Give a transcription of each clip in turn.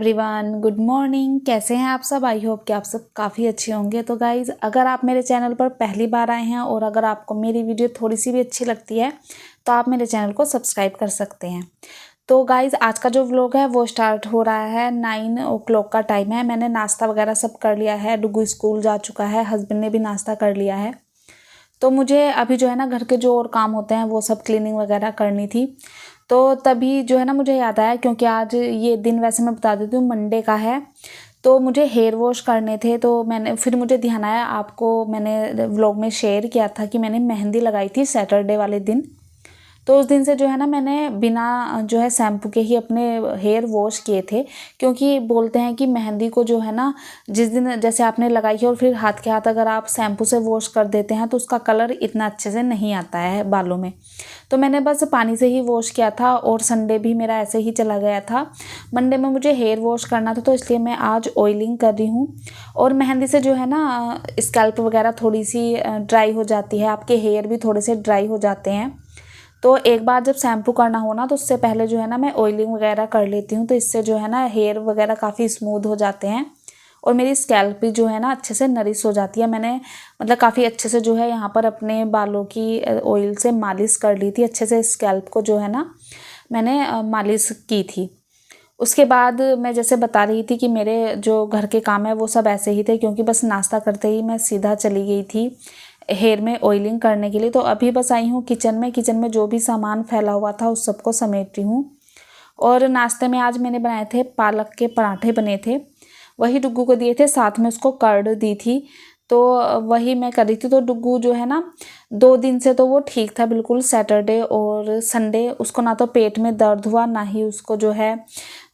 Everyone, good morning. कैसे हैं आप सब? आई होप कि आप सब काफ़ी अच्छे होंगे। तो गाइज़, अगर आप मेरे चैनल पर पहली बार आए हैं और अगर आपको मेरी वीडियो थोड़ी सी भी अच्छी लगती है तो आप मेरे चैनल को सब्सक्राइब कर सकते हैं। तो गाइज़, आज का जो व्लॉग है वो स्टार्ट हो रहा है 9 o'clock का टाइम है। मैंने नाश्ता वगैरह सब कर लिया है, डुगू स्कूल जा चुका है, हस्बैंड ने भी नाश्ता कर लिया है। तो मुझे अभी जो है ना घर के जो और काम होते हैं वो सब क्लीनिंग वगैरह करनी थी। तो तभी जो है ना मुझे याद आया, क्योंकि आज ये दिन वैसे मैं बता देती हूँ मंडे का है, तो मुझे हेयर वॉश करने थे। तो फिर मुझे ध्यान आया, आपको मैंने व्लॉग में शेयर किया था कि मैंने मेहंदी लगाई थी सैटरडे वाले दिन। तो उस दिन से जो है ना मैंने बिना जो है शैम्पू के ही अपने हेयर वॉश किए थे, क्योंकि बोलते हैं कि मेहंदी को जो है ना जिस दिन जैसे आपने लगाई है और फिर हाथ के हाथ अगर आप शैम्पू से वॉश कर देते हैं तो उसका कलर इतना अच्छे से नहीं आता है बालों में। तो मैंने बस पानी से ही वॉश किया था और संडे भी मेरा ऐसे ही चला गया था। मंडे में मुझे हेयर वॉश करना था, तो इसलिए मैं आज ऑयलिंग कर रही हूँ। और मेहंदी से जो है ना स्कैल्प वगैरह थोड़ी सी ड्राई हो जाती है, आपके हेयर भी थोड़े से ड्राई हो जाते हैं। तो एक बार जब शैम्पू करना हो ना तो उससे पहले जो है ना मैं ऑयलिंग वगैरह कर लेती हूँ, तो इससे जो है ना हेयर वगैरह काफ़ी स्मूथ हो जाते हैं और मेरी स्कैल्प भी जो है ना अच्छे से नरिश हो जाती है। मैंने मतलब काफ़ी अच्छे से जो है यहाँ पर अपने बालों की ऑयल से मालिश कर ली थी, अच्छे से स्कैल्प को जो है ना मैंने मालिश की थी। उसके बाद मैं जैसे बता रही थी कि मेरे जो घर के काम है वो सब ऐसे ही थे, क्योंकि बस नाश्ता करते ही मैं सीधा चली गई थी हेयर में ऑयलिंग करने के लिए। तो अभी बस आई हूँ किचन में जो भी सामान फैला हुआ था उस सबको समेट रही हूँ। और नाश्ते में आज मैंने बनाए थे पालक के पराठे बने थे, वही डुग्गू को दिए थे, साथ में उसको कर्ड दी थी। तो वही मैं कर रही थी। तो डुग्गू जो है ना 2 दिन से तो वो ठीक था बिल्कुल, सैटरडे और संडे उसको ना तो पेट में दर्द हुआ ना ही उसको जो है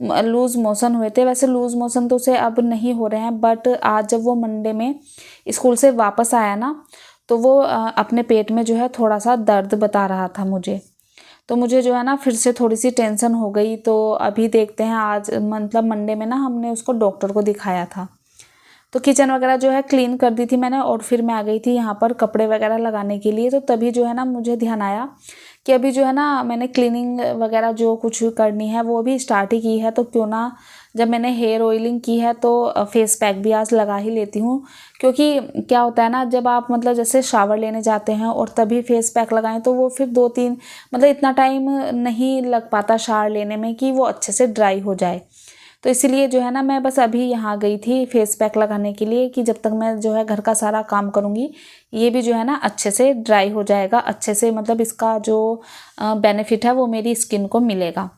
लूज़ मोशन हुए थे। वैसे लूज़ मोशन तो उसे अब नहीं हो रहे हैं, बट आज जब वो मंडे में स्कूल से वापस आया ना तो वो अपने पेट में जो है थोड़ा सा दर्द बता रहा था मुझे। तो मुझे जो है ना फिर से थोड़ी सी टेंशन हो गई। तो अभी देखते हैं, आज मतलब मंडे में ना हमने उसको डॉक्टर को दिखाया था। तो किचन वगैरह जो है क्लीन कर दी थी मैंने और फिर मैं आ गई थी यहाँ पर कपड़े वगैरह लगाने के लिए। तो तभी जो है ना मुझे ध्यान आया कि अभी जो है ना मैंने क्लीनिंग वगैरह जो कुछ करनी है वो भी स्टार्ट ही की है, तो क्यों ना जब मैंने हेयर ऑयलिंग की है तो फेस पैक भी आज लगा ही लेती हूँ। क्योंकि क्या होता है ना, जब आप मतलब जैसे शावर लेने जाते हैं और तभी फेस पैक लगाएं तो वो फिर 2-3 मतलब इतना टाइम नहीं लग पाता शावर लेने में कि वो अच्छे से ड्राई हो जाए। तो इसीलिए जो है ना मैं बस अभी यहाँ गई थी फेस पैक लगाने के लिए कि जब तक मैं जो है घर का सारा काम करूँगी ये भी जो है ना अच्छे से ड्राई हो जाएगा, अच्छे से मतलब इसका जो बेनिफिट है वो मेरी स्किन को मिलेगा।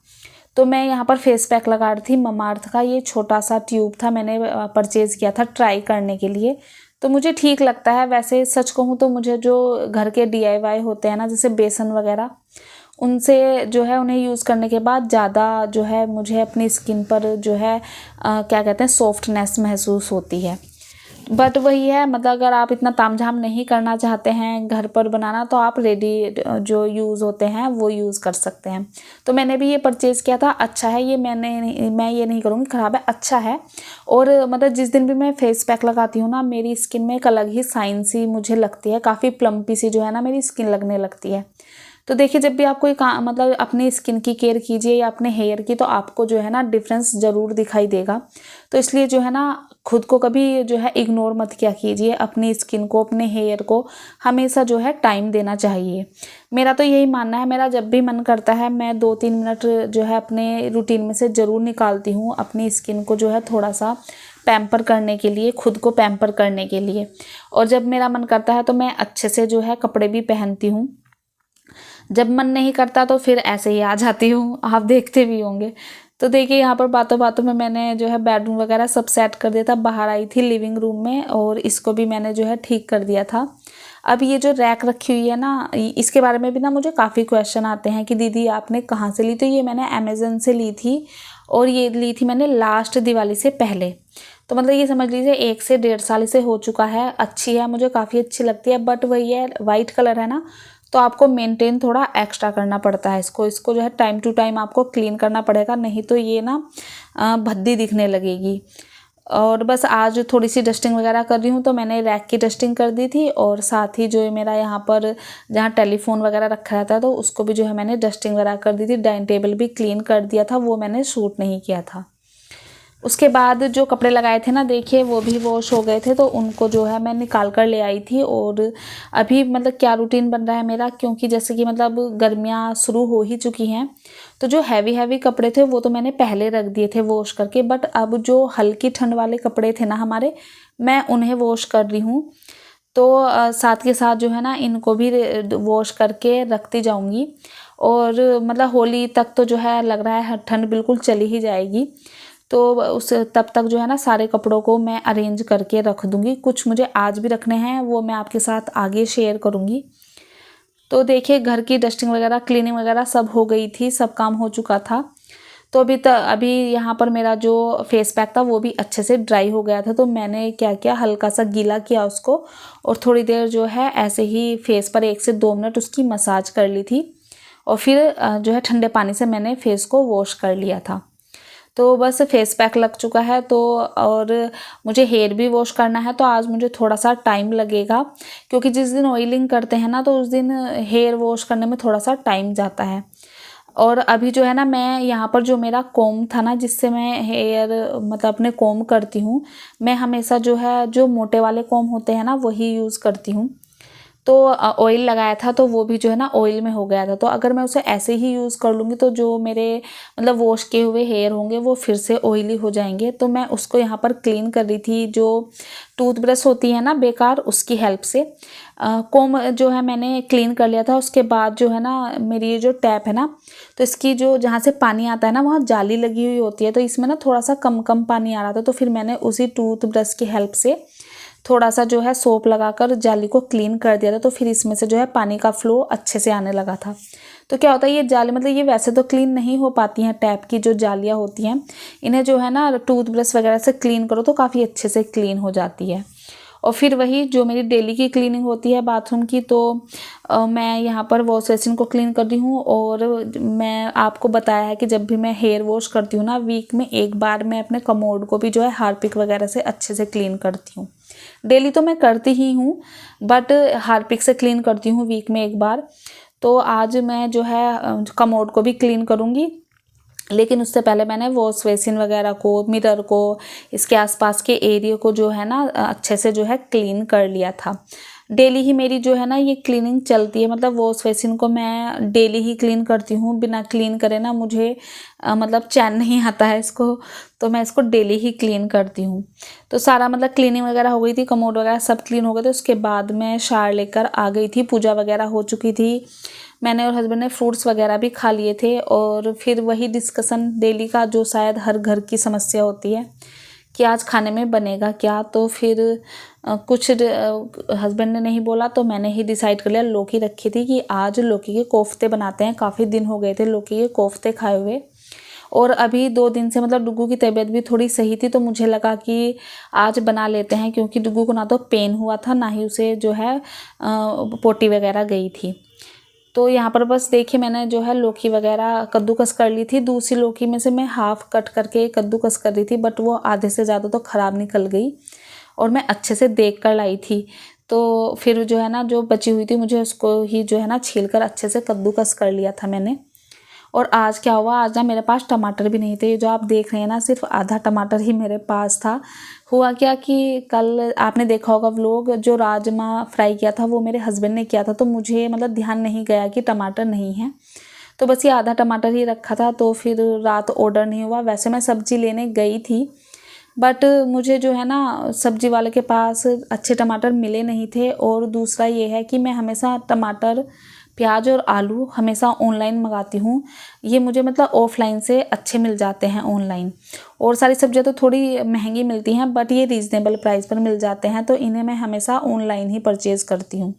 तो मैं यहाँ पर फेस पैक लगा रही थी। ममाअर्थ का ये छोटा सा ट्यूब था, मैंने परचेज़ किया था ट्राई करने के लिए। तो मुझे ठीक लगता है। वैसे सच कहूँ तो मुझे जो घर के DIY होते हैं ना, जैसे बेसन वगैरह, उनसे जो है उन्हें यूज़ करने के बाद ज़्यादा जो है मुझे अपनी स्किन पर जो है क्या कहते हैं सॉफ्टनेस महसूस होती है। बट वही है, मतलब अगर आप इतना तामझाम नहीं करना चाहते हैं घर पर बनाना तो आप रेडी जो यूज़ होते हैं वो यूज़ कर सकते हैं। तो मैंने भी ये परचेज़ किया था, अच्छा है ये, मैं ये नहीं करूँगी ख़राब है, अच्छा है। और मतलब जिस दिन भी मैं फेस पैक लगाती हूँ ना मेरी स्किन में एक अलग ही साइन सी मुझे लगती है, काफ़ी प्लम्पी सी जो है ना मेरी स्किन लगने लगती है। तो देखिए, जब भी आप कोई काम मतलब अपनी स्किन की केयर कीजिए या अपने हेयर की, तो आपको जो है ना डिफरेंस ज़रूर दिखाई देगा। तो इसलिए जो है ना खुद को कभी जो है इग्नोर मत किया कीजिए, अपनी स्किन को अपने हेयर को हमेशा जो है टाइम देना चाहिए। मेरा तो यही मानना है, मेरा जब भी मन करता है मैं 2-3 मिनट जो है अपने रूटीन में से ज़रूर निकालती हूँ अपनी स्किन को जो है थोड़ा सा पैम्पर करने के लिए, खुद को पैम्पर करने के लिए। और जब मेरा मन करता है तो मैं अच्छे से जो है कपड़े भी पहनती हूँ, जब मन नहीं करता तो फिर ऐसे ही आ जाती हूँ, आप देखते भी होंगे। तो देखिए, यहाँ पर बातों बातों में मैंने जो है बेडरूम वगैरह सब सेट कर दिया था, बाहर आई थी लिविंग रूम में और इसको भी मैंने जो है ठीक कर दिया था। अब ये जो रैक रखी हुई है ना, इसके बारे में भी ना मुझे काफ़ी क्वेश्चन आते हैं कि दीदी आपने कहाँ से ली? तो ये मैंने अमेज़न से ली थी और ये ली थी मैंने लास्ट दिवाली से पहले। तो मतलब ये समझ लीजिए 1 से 1.5 साल से हो चुका है। अच्छी है, मुझे काफ़ी अच्छी लगती है, बट वही है वाइट कलर है ना, तो आपको मेंटेन थोड़ा एक्स्ट्रा करना पड़ता है इसको जो है टाइम टू टाइम आपको क्लीन करना पड़ेगा, नहीं तो ये ना भद्दी दिखने लगेगी। और बस आज थोड़ी सी डस्टिंग वगैरह कर रही हूँ, तो मैंने रैक की डस्टिंग कर दी थी और साथ ही जो मेरा यहाँ पर जहाँ टेलीफोन वगैरह रखा रहता है तो उसको भी जो है मैंने डस्टिंग वगैरह कर दी थी। डाइनिंग टेबल भी क्लीन कर दिया था, वो मैंने शूट नहीं किया था। उसके बाद जो कपड़े लगाए थे ना, देखिए वो भी वॉश हो गए थे, तो उनको जो है मैं निकाल कर ले आई थी। और अभी मतलब क्या रूटीन बन रहा है मेरा, क्योंकि जैसे कि मतलब गर्मियाँ शुरू हो ही चुकी हैं, तो जो हैवी हैवी कपड़े थे वो तो मैंने पहले रख दिए थे वॉश करके, बट अब जो हल्की ठंड वाले कपड़े थे ना हमारे, मैं उन्हें वॉश कर रही हूँ। तो साथ के साथ जो है ना इनको भी वॉश करके रखती जाऊँगी। और मतलब होली तक तो जो है लग रहा है ठंड बिल्कुल चली ही जाएगी, तो उस तब तक जो है ना सारे कपड़ों को मैं अरेंज करके रख दूँगी। कुछ मुझे आज भी रखने हैं, वो मैं आपके साथ आगे शेयर करूँगी। तो देखिए घर की डस्टिंग वगैरह, क्लीनिंग वगैरह सब हो गई थी, सब काम हो चुका था। तो अभी यहाँ पर मेरा जो फेस पैक था वो भी अच्छे से ड्राई हो गया था, तो मैंने क्या किया, हल्का सा गीला किया उसको और थोड़ी देर जो है ऐसे ही फेस पर 1 से 2 मिनट उसकी मसाज कर ली थी। और फिर जो है ठंडे पानी से मैंने फेस को वॉश कर लिया था। तो बस फेस पैक लग चुका है, तो और मुझे हेयर भी वॉश करना है, तो आज मुझे थोड़ा सा टाइम लगेगा, क्योंकि जिस दिन ऑयलिंग करते हैं ना तो उस दिन हेयर वॉश करने में थोड़ा सा टाइम जाता है। और अभी जो है ना मैं यहाँ पर जो मेरा कोम था ना, जिससे मैं हेयर मतलब अपने कोम करती हूँ, मैं हमेशा जो है जो मोटे वाले कोम होते हैं ना वही यूज़ करती हूँ। तो ऑयल लगाया था तो वो भी जो है ना ऑयल में हो गया था, तो अगर मैं उसे ऐसे ही यूज़ कर लूँगी तो जो मेरे मतलब वॉश किए हुए हेयर होंगे वो फिर से ऑयली हो जाएंगे। तो मैं उसको यहाँ पर क्लीन कर रही थी, जो टूथब्रश होती है ना बेकार, उसकी हेल्प से कोम जो है मैंने क्लीन कर लिया था। उसके बाद जो है ना मेरी ये जो टैप है ना, तो इसकी जो जहाँ से पानी आता है ना वहाँ जाली लगी हुई होती है, तो इसमें ना थोड़ा सा कम कम पानी आ रहा था, तो फिर मैंने उसी टूथब्रश की हेल्प से थोड़ा सा जो है सोप लगाकर जाली को क्लीन कर दिया था, तो फिर इसमें से जो है पानी का फ्लो अच्छे से आने लगा था। तो क्या होता है, ये जाली मतलब ये वैसे तो क्लीन नहीं हो पाती हैं, टैप की जो जालियाँ होती हैं, इन्हें जो है ना टूथब्रश वगैरह से क्लीन करो तो काफ़ी अच्छे से क्लीन हो जाती है। और फिर वही जो मेरी डेली की क्लीनिंग होती है बाथरूम की, तो मैं यहाँ पर वॉश बेसिन को क्लीन कर रही हूँ। और मैं आपको बताया है कि जब भी मैं हेयर वॉश करती हूँ ना, वीक में एक बार मैं अपने कमोड को भी जो है हार्पिक वगैरह से अच्छे से क्लीन करती हूँ। डेली तो मैं करती ही हूँ, बट हार्पिक से क्लीन करती हूँ वीक में एक बार। तो आज मैं जो है कमोड को भी क्लीन करूँगी, लेकिन उससे पहले मैंने वॉश बेसिन वगैरह को, मिरर को, इसके आसपास के एरिया को जो है ना अच्छे से जो है क्लीन कर लिया था। डेली ही मेरी जो है ना ये क्लीनिंग चलती है, मतलब वॉश बेसिन को मैं डेली ही क्लीन करती हूँ, बिना क्लीन करे ना मुझे मतलब चैन नहीं आता है इसको, तो मैं इसको डेली ही क्लीन करती हूँ। तो सारा मतलब क्लीनिंग वगैरह हो गई थी, कमोड वगैरह सब क्लीन हो गए थे। उसके बाद मैं शावर लेकर आ गई थी, पूजा वगैरह हो चुकी थी, मैंने और हस्बैंड ने फ्रूट्स वगैरह भी खा लिए थे। और फिर वही डिस्कशन डेली का जो शायद हर घर की समस्या होती है कि आज खाने में बनेगा क्या। तो फिर कुछ हस्बैंड ने नहीं बोला तो मैंने ही डिसाइड कर लिया, लौकी रखी थी कि आज लौकी के कोफ्ते बनाते हैं, काफ़ी दिन हो गए थे लौकी के कोफ्ते खाए हुए। और अभी 2 दिन से मतलब डुग्गू की तबीयत भी थोड़ी सही थी, तो मुझे लगा कि आज बना लेते हैं, क्योंकि डुग्गू को ना तो पेन हुआ था, ना ही उसे जो है पोटी वगैरह गई थी। तो यहाँ पर बस देखिए मैंने जो है लौकी वगैरह कद्दूकस कर ली थी। दूसरी लौकी में से मैं हाफ कट करके कद्दूकस कर रही थी, बट वो आधे से ज़्यादा तो ख़राब निकल गई और मैं अच्छे से देख कर लाई थी। तो फिर जो है ना जो बची हुई थी मुझे उसको ही जो है ना छील कर अच्छे से कद्दूकस कर लिया था मैंने। और आज क्या हुआ, आज ना मेरे पास टमाटर भी नहीं थे, जो आप देख रहे हैं ना सिर्फ आधा टमाटर ही मेरे पास था। हुआ क्या कि कल आपने देखा होगा व्लॉग, जो राजमा फ्राई किया था वो मेरे हस्बैंड ने किया था, तो मुझे मतलब ध्यान नहीं गया कि टमाटर नहीं है, तो बस ये आधा टमाटर ही रखा था। तो फिर रात ऑर्डर नहीं हुआ। वैसे मैं सब्ज़ी लेने गई थी, बट मुझे जो है ना सब्ज़ी वाले के पास अच्छे टमाटर मिले नहीं थे। और दूसरा ये है कि मैं हमेशा टमाटर, प्याज और आलू हमेशा ऑनलाइन मंगाती हूँ, ये मुझे मतलब ऑफ़लाइन से अच्छे मिल जाते हैं ऑनलाइन। और सारी सब्जियाँ तो थोड़ी महंगी मिलती हैं, बट ये रीज़नेबल प्राइस पर मिल जाते हैं, तो इन्हें मैं हमेशा ऑनलाइन ही परचेज़ करती हूँ।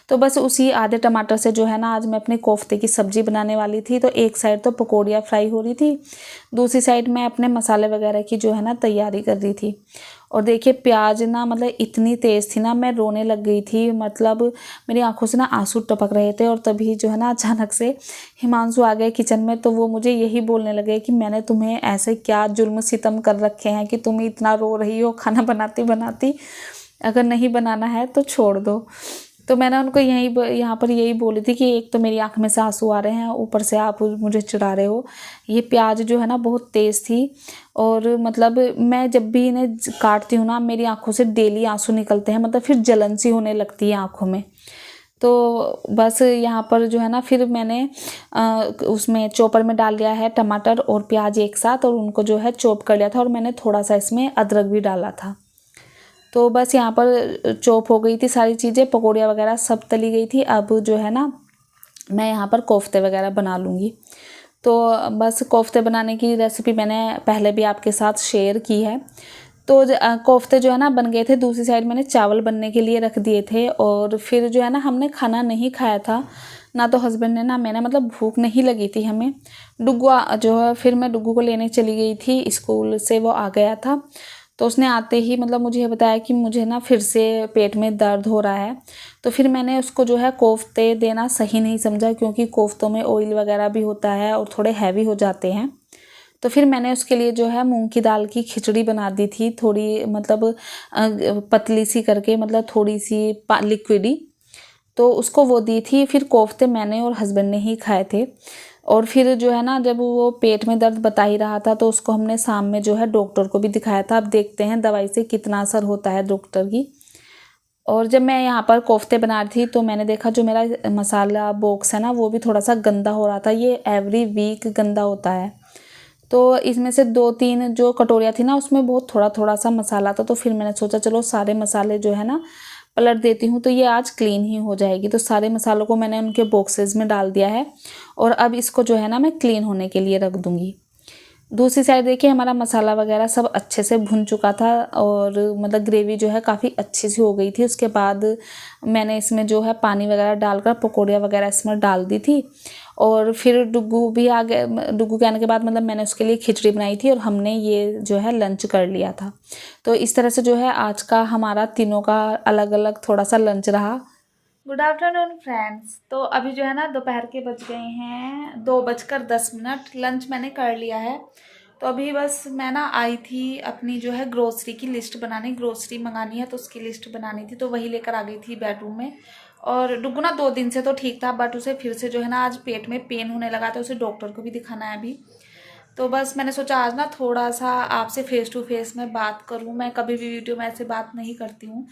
तो बस उसी आधे टमाटर से जो है ना आज मैं अपने कोफ्ते की सब्ज़ी बनाने वाली थी। तो एक साइड तो पकौड़ियाँ फ्राई हो रही थी, दूसरी साइड मैं अपने मसाले वगैरह की जो है ना तैयारी कर रही थी। और देखिए प्याज ना मतलब इतनी तेज़ थी ना, मैं रोने लग गई थी, मतलब मेरी आंखों से ना आंसू टपक रहे थे। और तभी जो है ना अचानक से हिमांशु आ गए किचन में, तो वो मुझे यही बोलने लगे कि मैंने तुम्हें ऐसे क्या जुल्म सितम कर रखे हैं कि तुम इतना रो रही हो खाना बनाती बनाती, अगर नहीं बनाना है तो छोड़ दो। तो मैंने उनको यहाँ पर यही बोली थी कि एक तो मेरी आँख में से आंसू आ रहे हैं, ऊपर से आप मुझे चिढ़ा रहे हो। ये प्याज जो है ना बहुत तेज़ थी, और मतलब मैं जब भी इन्हें काटती हूँ ना मेरी आँखों से डेली आंसू निकलते हैं, मतलब फिर जलन सी होने लगती है आँखों में। तो बस यहाँ पर जो है ना फिर मैंने उसमें चॉपर में डाल लिया है टमाटर और प्याज एक साथ, और उनको जो है चॉप कर लिया था, और मैंने थोड़ा सा इसमें अदरक भी डाला था। तो बस यहाँ पर चॉप हो गई थी सारी चीज़ें, पकौड़ियाँ वगैरह सब तली गई थी। अब जो है ना मैं यहाँ पर कोफ्ते वगैरह बना लूँगी। तो बस कोफ्ते बनाने की रेसिपी मैंने पहले भी आपके साथ शेयर की है। तो कोफ्ते जो है ना बन गए थे। दूसरी साइड मैंने चावल बनने के लिए रख दिए थे, और फिर जो है ना हमने खाना नहीं खाया था, ना तो हस्बैंड ने ना मैंने, मतलब भूख नहीं लगी थी हमें। डुग्गू जो है, फिर मैं डुग्गू को लेने चली गई थी स्कूल से, वो आ गया था। तो उसने आते ही मतलब मुझे ये बताया कि मुझे ना फिर से पेट में दर्द हो रहा है। तो फिर मैंने उसको जो है कोफ्ते देना सही नहीं समझा, क्योंकि कोफ्तों में ऑयल वगैरह भी होता है और थोड़े हैवी हो जाते हैं। तो फिर मैंने उसके लिए जो है मूंग की दाल की खिचड़ी बना दी थी, थोड़ी मतलब पतली सी करके, मतलब थोड़ी सी लिक्विडी। तो उसको वो दी थी। फिर कोफ्ते मैंने और हस्बैंड ने ही खाए थे। और फिर जो है ना जब वो पेट में दर्द बता ही रहा था, तो उसको हमने शाम में जो है डॉक्टर को भी दिखाया था। अब देखते हैं दवाई से कितना असर होता है डॉक्टर की। और जब मैं यहाँ पर कोफ्ते बना रही थी तो मैंने देखा जो मेरा मसाला बॉक्स है ना वो भी थोड़ा सा गंदा हो रहा था। ये एवरी वीक गंदा होता है। तो इसमें से 2-3 जो कटोरियाँ थी ना उसमें बहुत थोड़ा थोड़ा सा मसाला था। तो फिर मैंने सोचा चलो सारे मसाले जो है ना पलट देती हूँ, तो ये आज क्लीन ही हो जाएगी। तो सारे मसालों को मैंने उनके बॉक्सेस में डाल दिया है, और अब इसको जो है ना मैं क्लीन होने के लिए रख दूँगी। दूसरी साइड देखिए हमारा मसाला वगैरह सब अच्छे से भुन चुका था, और मतलब ग्रेवी जो है काफ़ी अच्छी सी हो गई थी। उसके बाद मैंने इसमें जो है पानी वगैरह डालकर पकौड़ियाँ वगैरह इसमें डाल दी थी। और फिर डुग्गू भी आ गए। डुग्गू के आने के बाद मतलब मैंने उसके लिए खिचड़ी बनाई थी, और हमने ये जो है लंच कर लिया था। तो इस तरह से जो है आज का हमारा तीनों का अलग अलग थोड़ा सा लंच रहा। Good afternoon friends. तो अभी जो है ना दोपहर के बज गए हैं 2:10। लंच मैंने कर लिया है। तो अभी बस मैं ना आई थी अपनी जो है ग्रोसरी की लिस्ट बनाने, ग्रोसरी मंगानी है तो उसकी लिस्ट बनानी थी, तो वही लेकर आ गई थी बेडरूम में। और डुग्गू ना 2 दिन से तो ठीक था, बट उसे फिर से जो है ना आज पेट में पेन होने लगा, तो उसे डॉक्टर को भी दिखाना है अभी। तो बस मैंने सोचा आज ना थोड़ा सा आपसे फेस टू फेस में बात करूं। मैं कभी भी वीडियो में ऐसे बात नहीं करती हूँ,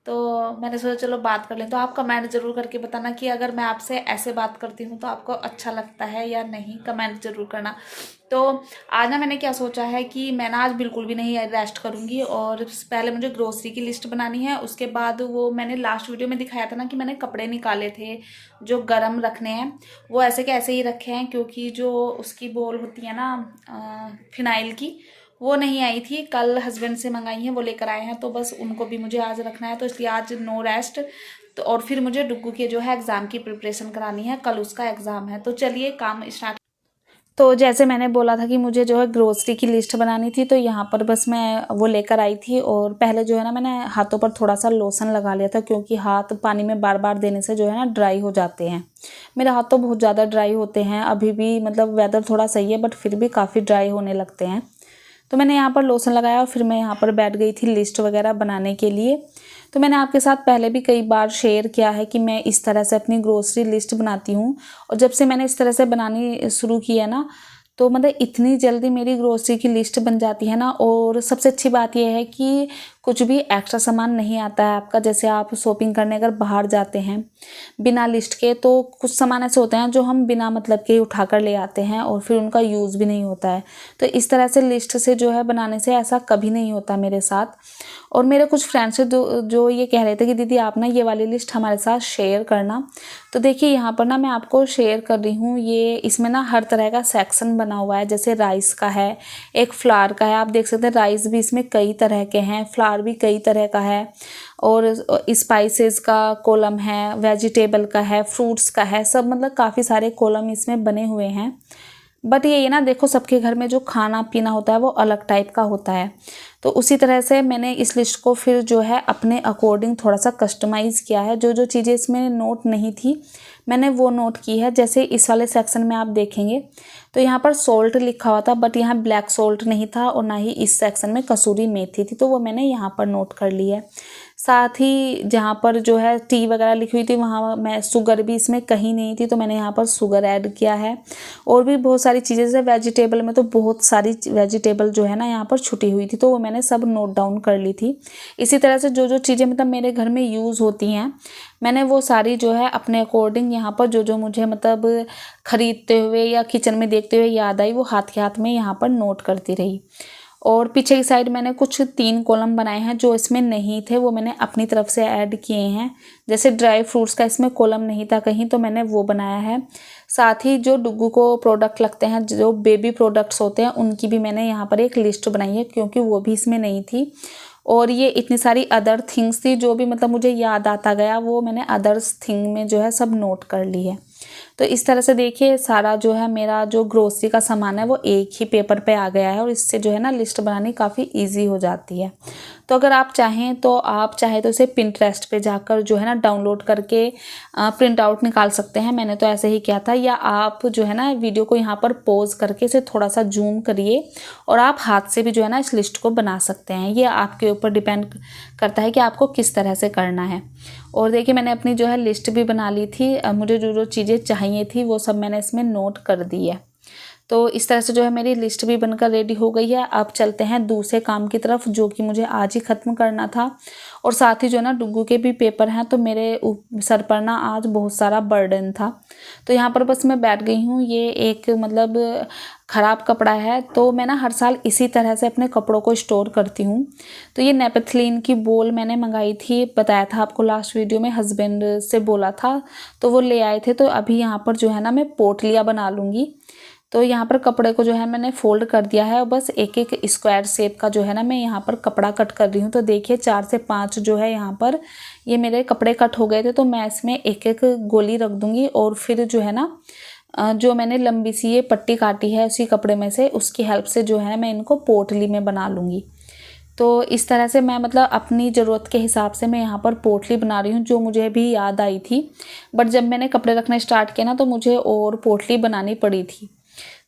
तो मैंने सोचा चलो बात कर लें। तो आप कमेंट ज़रूर करके बताना कि अगर मैं आपसे ऐसे बात करती हूँ तो आपको अच्छा लगता है या नहीं, कमेंट ज़रूर करना। तो आज ना मैंने क्या सोचा है कि मैं ना आज बिल्कुल भी नहीं रेस्ट करूँगी, और पहले मुझे ग्रोसरी की लिस्ट बनानी है। उसके बाद वो मैंने लास्ट वीडियो में दिखाया था ना कि मैंने कपड़े निकाले थे जो गर्म रखने हैं, वो ऐसे के ऐसे ही रखे हैं, क्योंकि जो उसकी बोल होती है ना फिनाइल की, वो नहीं आई थी। कल हस्बैंड से मंगाई हैं, वो लेकर आए हैं। तो बस उनको भी मुझे आज रखना है, तो इसलिए आज नो रेस्ट। तो और फिर मुझे डुग्गू के जो है एग्ज़ाम की प्रिपरेशन करानी है, कल उसका एग्ज़ाम है। तो चलिए काम स्टार्ट। तो जैसे मैंने बोला था कि मुझे जो है ग्रोसरी की लिस्ट बनानी थी, तो यहाँ पर बस मैं वो लेकर आई थी। और पहले जो है ना मैंने हाथों पर थोड़ा सा लोशन लगा लिया था, क्योंकि हाथ पानी में बार बार देने से जो है ना ड्राई हो जाते हैं। मेरे हाथ तो बहुत ज़्यादा ड्राई होते हैं अभी भी, मतलब वेदर थोड़ा सही है बट फिर भी काफ़ी ड्राई होने लगते हैं। तो मैंने यहाँ पर लोशन लगाया, और फिर मैं यहाँ पर बैठ गई थी लिस्ट वगैरह बनाने के लिए। तो मैंने आपके साथ पहले भी कई बार शेयर किया है कि मैं इस तरह से अपनी ग्रोसरी लिस्ट बनाती हूँ। और जब से मैंने इस तरह से बनानी शुरू की है ना, तो मतलब इतनी जल्दी मेरी ग्रोसरी की लिस्ट बन जाती है ना। और सबसे अच्छी बात यह है कि कुछ भी एक्स्ट्रा सामान नहीं आता है आपका। जैसे आप शॉपिंग करने अगर बाहर जाते हैं बिना लिस्ट के, तो कुछ सामान ऐसे होते हैं जो हम बिना मतलब के उठा कर ले आते हैं, और फिर उनका यूज़ भी नहीं होता है। तो इस तरह से लिस्ट से जो है बनाने से ऐसा कभी नहीं होता मेरे साथ। और मेरे कुछ फ्रेंड्स जो ये कह रहे थे कि दीदी आप ना ये वाली लिस्ट हमारे साथ शेयर करना। तो देखिए यहाँ पर ना मैं आपको शेयर कर रही हूँ। ये इसमें ना हर तरह का सेक्शन बना हुआ है। जैसे राइस का है, एक फ्लावर का है, आप देख सकते हैं राइस भी इसमें कई तरह के हैं, फ्लावर भी कई तरह का है, और स्पाइसेस का कॉलम है, वेजिटेबल का है, फ्रूट्स का है, सब मतलब काफ़ी सारे कॉलम इसमें बने हुए हैं। बट ये ना देखो सबके घर में जो खाना पीना होता है वो अलग टाइप का होता है। तो उसी तरह से मैंने इस लिस्ट को फिर जो है अपने अकॉर्डिंग थोड़ा सा कस्टमाइज़ किया है। जो जो चीज़ें इसमें नोट नहीं थी मैंने वो नोट की है। जैसे इस वाले सेक्शन में आप देखेंगे तो यहाँ पर सॉल्ट लिखा हुआ था, बट यहाँ ब्लैक सॉल्ट नहीं था, और ना ही इस सेक्शन में कसूरी मेथी थी, तो वो मैंने यहाँ पर नोट कर ली है। साथ ही जहाँ पर जो है टी वगैरह लिखी हुई थी वहाँ मैं शुगर भी इसमें कहीं नहीं थी, तो मैंने यहाँ पर शुगर ऐड किया है। और भी बहुत सारी चीज़ें, जैसे वेजिटेबल में तो बहुत सारी वेजिटेबल जो है ना यहाँ पर छुटी हुई थी, तो वो मैंने सब नोट डाउन कर ली थी। इसी तरह से जो जो चीज़ें मतलब मेरे घर में यूज़ होती हैं, मैंने वो सारी जो है अपने अकॉर्डिंग यहाँ पर जो जो मुझे मतलब ख़रीदते हुए या किचन में देखते हुए याद आई, वो हाथ के हाथ में यहाँ पर नोट करती रही। और पीछे की साइड मैंने कुछ 3 कॉलम बनाए हैं जो इसमें नहीं थे, वो मैंने अपनी तरफ से ऐड किए हैं। जैसे ड्राई फ्रूट्स का इसमें कॉलम नहीं था कहीं, तो मैंने वो बनाया है। साथ ही जो डुग्गू को प्रोडक्ट लगते हैं, जो बेबी प्रोडक्ट्स होते हैं, उनकी भी मैंने यहाँ पर एक लिस्ट बनाई है, क्योंकि वो भी इसमें नहीं थी। और ये इतनी सारी अदर थिंग्स थी जो भी मतलब मुझे याद आता गया, वो मैंने अदर्स थिंग में जो है सब नोट कर ली है। तो इस तरह से देखिए सारा जो है मेरा जो ग्रोसरी का सामान है वो एक ही पेपर पे आ गया है, और इससे जो है ना लिस्ट बनानी काफ़ी इजी हो जाती है। तो अगर आप चाहें तो इसे पिंटरेस्ट पे जाकर जो है ना डाउनलोड करके प्रिंट आउट निकाल सकते हैं। मैंने तो ऐसे ही किया था। या आप जो है ना वीडियो को यहाँ पर पॉज करके इसे थोड़ा सा जूम करिए, और आप हाथ से भी जो है ना इस लिस्ट को बना सकते हैं। ये आपके ऊपर डिपेंड करता है कि आपको किस तरह से करना है। और देखिए मैंने अपनी जो है लिस्ट भी बना ली थी। मुझे जो जो चीज़ें चाहिए थी वो सब मैंने इसमें नोट कर दी है। तो इस तरह से जो है मेरी लिस्ट भी बनकर रेडी हो गई है। अब चलते हैं दूसरे काम की तरफ, जो कि मुझे आज ही ख़त्म करना था। और साथ ही जो है ना डुग्गू के भी पेपर हैं, तो मेरे सर पर ना आज बहुत सारा बर्डन था। तो यहाँ पर बस मैं बैठ गई हूँ। ये एक मतलब ख़राब कपड़ा है, तो मैं ना हर साल इसी तरह से अपने कपड़ों को स्टोर करती हूँ। तो ये नेपथलीन की बोल मैंने मंगाई थी, बताया था आपको लास्ट वीडियो में, हस्बैंड से बोला था तो वो ले आए थे। तो अभी यहाँ पर जो है ना मैं पोटलियाँ बना लूँगी। तो यहाँ पर कपड़े को जो है मैंने फोल्ड कर दिया है, और बस एक एक स्क्वायर शेप का जो है ना मैं यहाँ पर कपड़ा कट कर रही हूँ। तो देखिए 4 से 5 जो है यहाँ पर ये मेरे कपड़े कट हो गए थे, तो मैं इसमें एक एक गोली रख दूँगी। और फिर जो है ना जो मैंने लंबी सी ये पट्टी काटी है उसी कपड़े में से, उसकी हेल्प से जो है मैं इनको पोटली में बना लूँगी। तो इस तरह से मैं मतलब अपनी ज़रूरत के हिसाब से मैं यहाँ पर पोटली बना रही हूँ, जो मुझे भी याद आई थी। बट जब मैंने कपड़े रखना स्टार्ट किया ना, तो मुझे और पोटली बनानी पड़ी थी।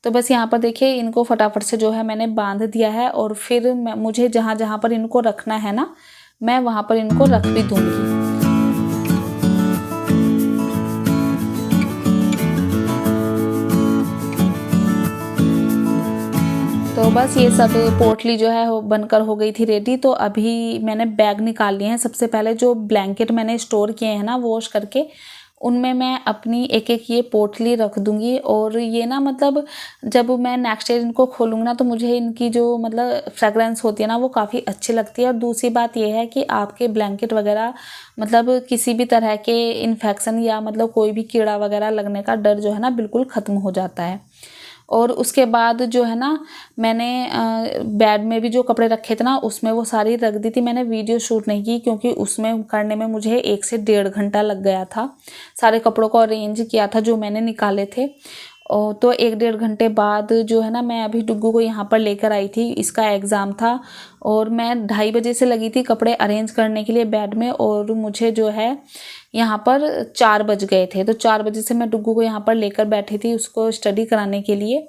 तो बस यहाँ पर देखिए इनको फटाफट से जो है मैंने बांध दिया है, और फिर मुझे जहाँ जहाँ पर इनको रखना है ना, मैं वहाँ पर इनको रख भी दूँगी। तो बस ये सब पोटली जो है बनकर हो गई थी रेडी। तो अभी मैंने बैग निकाल लिए हैं। सबसे पहले जो ब्लैंकेट मैंने स्टोर किए हैं ना वॉश करके, उनमें मैं अपनी एक एक ये पोटली रख दूँगी। और ये ना मतलब जब मैं नेक्स्ट ईयर इनको खोलूँगी ना, तो मुझे इनकी जो मतलब फ्रेगरेंस होती है ना वो काफ़ी अच्छी लगती है। और दूसरी बात ये है कि आपके ब्लैंकेट वगैरह मतलब किसी भी तरह के इन्फेक्शन या मतलब कोई भी कीड़ा वगैरह लगने का डर जो है ना बिल्कुल ख़त्म हो जाता है। और उसके बाद जो है ना मैंने बेड में भी जो कपड़े रखे थे ना उसमें वो सारी रख दी थी। मैंने वीडियो शूट नहीं की, क्योंकि उसमें करने में मुझे 1 से 1.5 घंटा लग गया था। सारे कपड़ों को अरेंज किया था जो मैंने निकाले थे। और तो 1-1.5 घंटे बाद जो है ना मैं अभी डुग्गू को यहाँ पर लेकर आई थी। इसका एग्ज़ाम था, और मैं 2:30 बजे से लगी थी कपड़े अरेंज करने के लिए बेड में, और मुझे जो है यहाँ पर 4 बज गए थे। तो 4 बजे से मैं डुग्गू को यहाँ पर लेकर बैठी थी उसको स्टडी कराने के लिए।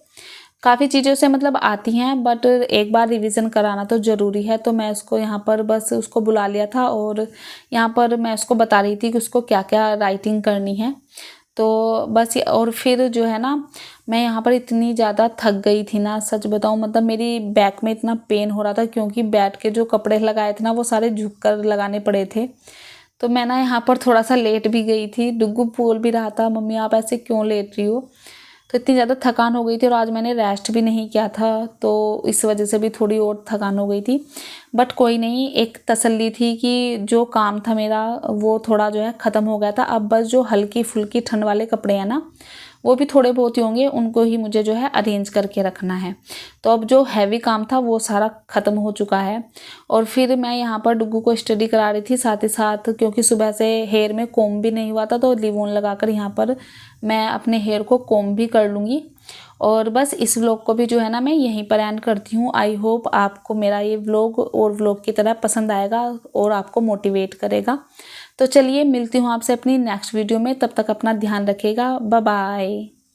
काफ़ी चीज़ें उसे मतलब आती हैं, बट एक बार रिवीजन कराना तो ज़रूरी है। तो मैं उसको यहाँ पर बस उसको बुला लिया था, और यहाँ पर मैं उसको बता रही थी कि उसको क्या क्या राइटिंग करनी है। तो बस और फिर जो है ना मैं यहाँ पर इतनी ज़्यादा थक गई थी ना, सच बताऊँ मतलब मेरी बैक में इतना पेन हो रहा था, क्योंकि बैठ के जो कपड़े लगाए थे ना वो सारे झुक कर लगाने पड़े थे। तो मैं ना यहाँ पर थोड़ा सा लेट भी गई थी। डुग्गू बोल भी रहा था मम्मी आप ऐसे क्यों लेट रही हो। तो इतनी ज़्यादा थकान हो गई थी, और आज मैंने रेस्ट भी नहीं किया था, तो इस वजह से भी थोड़ी और थकान हो गई थी। बट कोई नहीं, एक तसल्ली थी कि जो काम था मेरा वो थोड़ा जो है ख़त्म हो गया था। अब बस जो हल्की फुल्की ठंड वाले कपड़े हैं ना वो भी थोड़े बहुत ही होंगे, उनको ही मुझे जो है अरेंज करके रखना है। तो अब जो हैवी काम था वो सारा ख़त्म हो चुका है। और फिर मैं यहाँ पर डुग्गू को स्टडी करा रही थी साथ ही साथ, क्योंकि सुबह से हेयर में कोम भी नहीं हुआ था, तो लिवोन लगाकर यहाँ पर मैं अपने हेयर को कोम भी कर लूँगी। और बस इस व्लॉग को भी जो है ना मैं यहीं पर एंड करती हूँ। आई होप आपको मेरा ये व्लॉग और व्लॉग की तरह पसंद आएगा और आपको मोटिवेट करेगा। तो चलिए मिलती हूँ आपसे अपनी नेक्स्ट वीडियो में, तब तक अपना ध्यान रखिएगा। Bye bye.